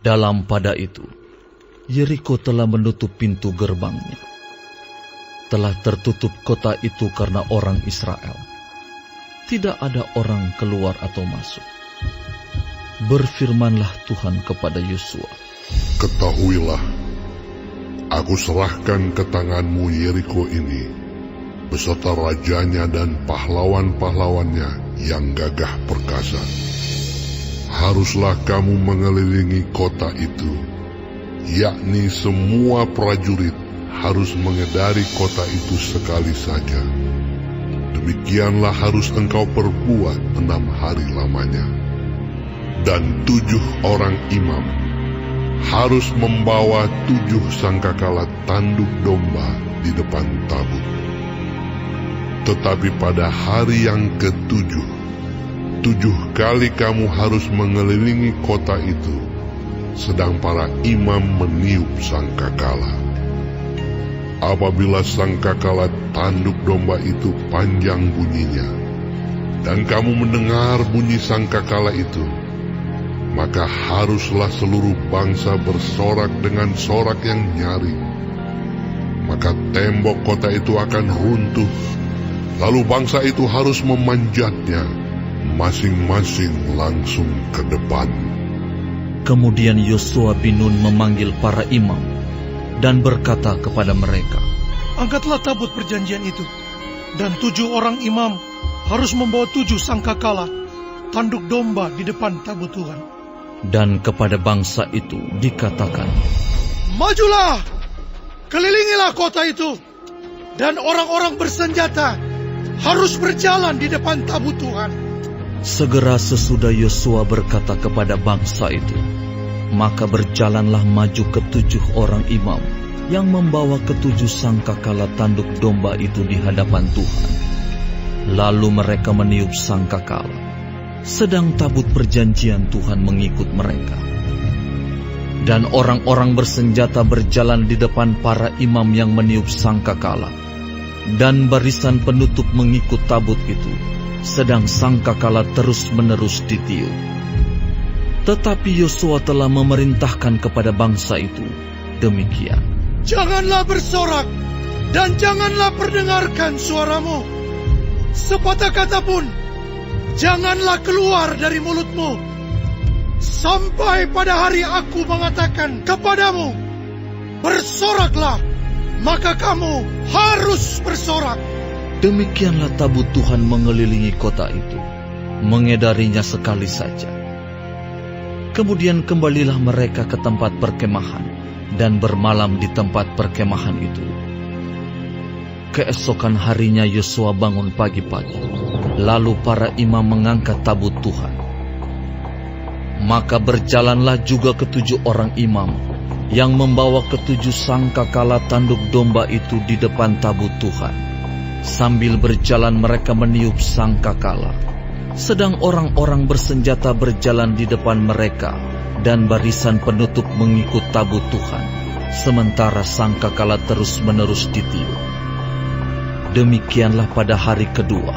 Dalam pada itu, Yeriko telah menutup pintu gerbangnya. Telah tertutup kota itu karena orang Israel. Tidak ada orang keluar atau masuk. Berfirmanlah Tuhan kepada Yosua, Ketahuilah, aku serahkan ke tanganmu Yeriko ini, beserta rajanya dan pahlawan-pahlawannya yang gagah perkasa. Haruslah kamu mengelilingi kota itu, yakni semua prajurit harus mengedari kota itu sekali saja. Demikianlah harus engkau perbuat 6 hari lamanya. Dan 7 orang imam harus membawa 7 sangkakala tanduk domba di depan tabut. Tetapi pada hari yang ke-7, 7 kali kamu harus mengelilingi kota itu, sedang para imam meniup sangkakala. Apabila sangkakala tanduk domba itu panjang bunyinya, dan kamu mendengar bunyi sangkakala itu, maka haruslah seluruh bangsa bersorak dengan sorak yang nyaring. Maka tembok kota itu akan runtuh, lalu bangsa itu harus memanjatnya, masing-masing langsung ke depan. Kemudian Yosua bin Nun memanggil para imam dan berkata kepada mereka, Angkatlah tabut perjanjian itu, dan 7 orang imam harus membawa 7 sangkakala tanduk domba di depan tabut Tuhan. Dan kepada bangsa itu dikatakan, Majulah, kelilingilah kota itu, dan orang-orang bersenjata harus berjalan di depan tabut Tuhan. Segera sesudah Yosua berkata kepada bangsa itu, maka berjalanlah maju ke-7 orang imam yang membawa ke-7 sangkakala tanduk domba itu di hadapan Tuhan. Lalu mereka meniup sangkakala, sedang tabut perjanjian Tuhan mengikut mereka. Dan orang-orang bersenjata berjalan di depan para imam yang meniup sangkakala, dan barisan penutup mengikut tabut itu, sedang sangkakala terus-menerus ditiup. Tetapi Yosua telah memerintahkan kepada bangsa itu demikian, Janganlah bersorak, dan janganlah perdengarkan suaramu. Sepatah kata pun janganlah keluar dari mulutmu, sampai pada hari aku mengatakan kepadamu, bersoraklah, maka kamu harus bersorak. Demikianlah tabut Tuhan mengelilingi kota itu, mengedarinya sekali saja. Kemudian kembalilah mereka ke tempat perkemahan, dan bermalam di tempat perkemahan itu. Keesokan harinya Yosua bangun pagi-pagi, lalu para imam mengangkat tabut Tuhan. Maka berjalanlah juga ke-7 orang imam yang membawa ke-7 sangkakala tanduk domba itu di depan tabut Tuhan. Sambil berjalan mereka meniup sangkakala, sedang orang-orang bersenjata berjalan di depan mereka, dan barisan penutup mengikut tabut Tuhan, sementara sangkakala terus-menerus ditiup. Demikianlah pada hari kedua,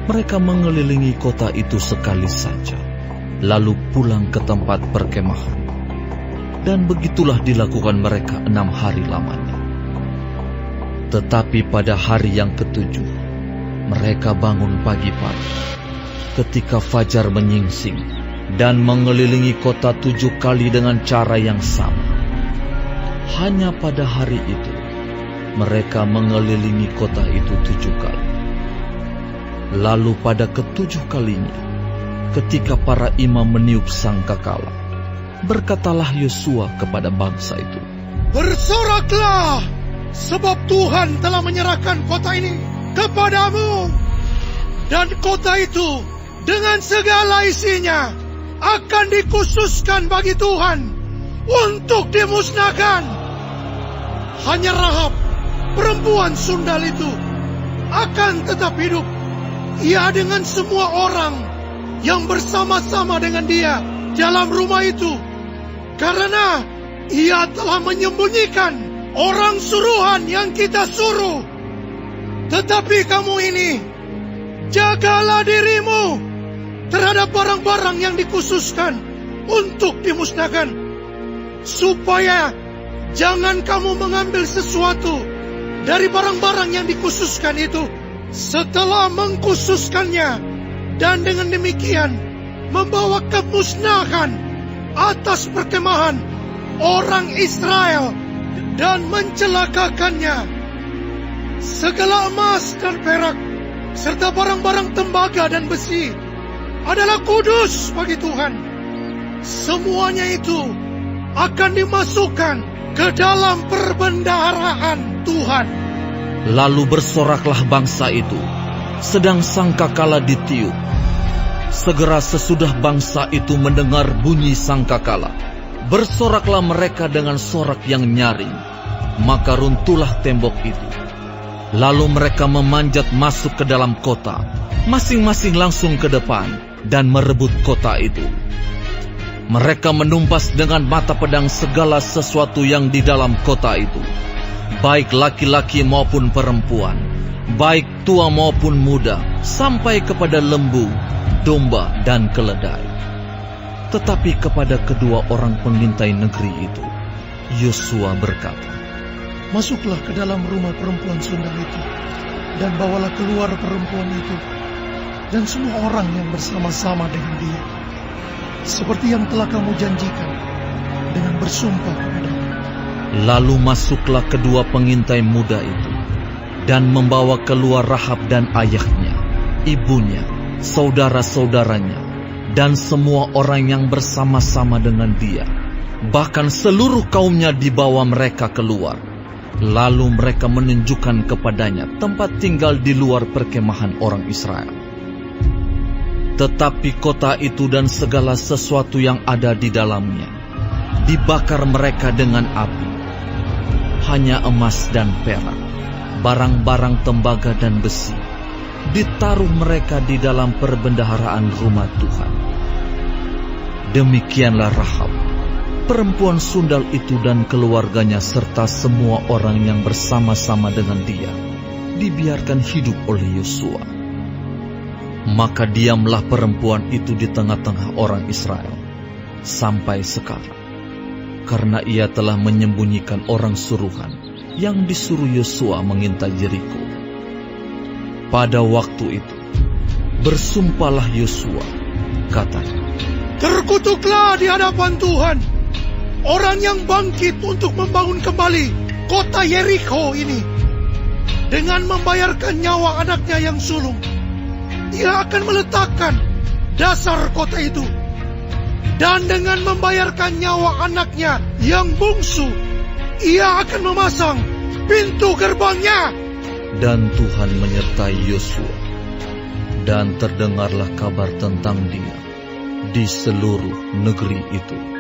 mereka mengelilingi kota itu sekali saja, lalu pulang ke tempat perkemahan. Dan begitulah dilakukan mereka 6 hari lamanya. Tetapi pada hari yang ke-7, mereka bangun pagi-pagi, ketika fajar menyingsing, dan mengelilingi kota 7 kali dengan cara yang sama. Hanya pada hari itu, mereka mengelilingi kota itu 7 kali. Lalu pada ke-7 kalinya, ketika para imam meniup sangkakala, berkatalah Yosua kepada bangsa itu, Bersoraklah, sebab Tuhan telah menyerahkan kota ini kepadamu. Dan kota itu dengan segala isinya akan dikhususkan bagi Tuhan untuk dimusnahkan. Hanya Rahab, perempuan sundal itu, akan tetap hidup. Ia dengan semua orang yang bersama-sama dengan dia dalam rumah itu, karena ia telah menyembunyikan orang suruhan yang kita suruh. Tetapi kamu ini, jagalah dirimu terhadap barang-barang yang dikhususkan untuk dimusnahkan, supaya jangan kamu mengambil sesuatu dari barang-barang yang dikhususkan itu. Setelah mengkhususkannya, dan dengan demikian membawa kemusnahan atas perkemahan orang Israel dan mencelakakannya. Segala emas dan perak serta barang-barang tembaga dan besi adalah kudus bagi Tuhan. Semuanya itu akan dimasukkan ke dalam perbendaharaan Tuhan. Lalu bersoraklah bangsa itu, sedang sangkakala ditiup. Segera sesudah bangsa itu mendengar bunyi sangkakala, bersoraklah mereka dengan sorak yang nyaring. Maka runtuhlah tembok itu. Lalu mereka memanjat masuk ke dalam kota, masing-masing langsung ke depan, dan merebut kota itu. Mereka menumpas dengan mata pedang segala sesuatu yang di dalam kota itu, baik laki-laki maupun perempuan, baik tua maupun muda, sampai kepada lembu, domba, dan keledai. Tetapi kepada kedua orang pengintai negeri itu, Yosua berkata, Masuklah ke dalam rumah perempuan sundal itu, dan bawalah keluar perempuan itu, dan semua orang yang bersama-sama dengan dia, seperti yang telah kamu janjikan, dengan bersumpah kepadamu. Lalu masuklah kedua pengintai muda itu, dan membawa keluar Rahab dan ayahnya, ibunya, saudara-saudaranya, dan semua orang yang bersama-sama dengan dia. Bahkan seluruh kaumnya dibawa mereka keluar. Lalu mereka menunjukkan kepadanya tempat tinggal di luar perkemahan orang Israel. Tetapi kota itu dan segala sesuatu yang ada di dalamnya dibakar mereka dengan api. Hanya emas dan perak, barang-barang tembaga dan besi, ditaruh mereka di dalam perbendaharaan rumah Tuhan. Demikianlah Rahab, perempuan sundal itu dan keluarganya serta semua orang yang bersama-sama dengan dia dibiarkan hidup oleh Yosua. Maka diamlah perempuan itu di tengah-tengah orang Israel sampai sekarang, karena ia telah menyembunyikan orang suruhan yang disuruh Yosua mengintai Yeriko. Pada waktu itu bersumpahlah Yosua, katanya, Terkutuklah di hadapan Tuhan orang yang bangkit untuk membangun kembali kota Yeriko ini, dengan membayarkan nyawa anaknya yang sulung. Ia akan meletakkan dasar kota itu, dan dengan membayarkan nyawa anaknya yang bungsu, ia akan memasang pintu gerbangnya. Dan Tuhan menyertai Yosua, dan terdengarlah kabar tentang dia di seluruh negeri itu.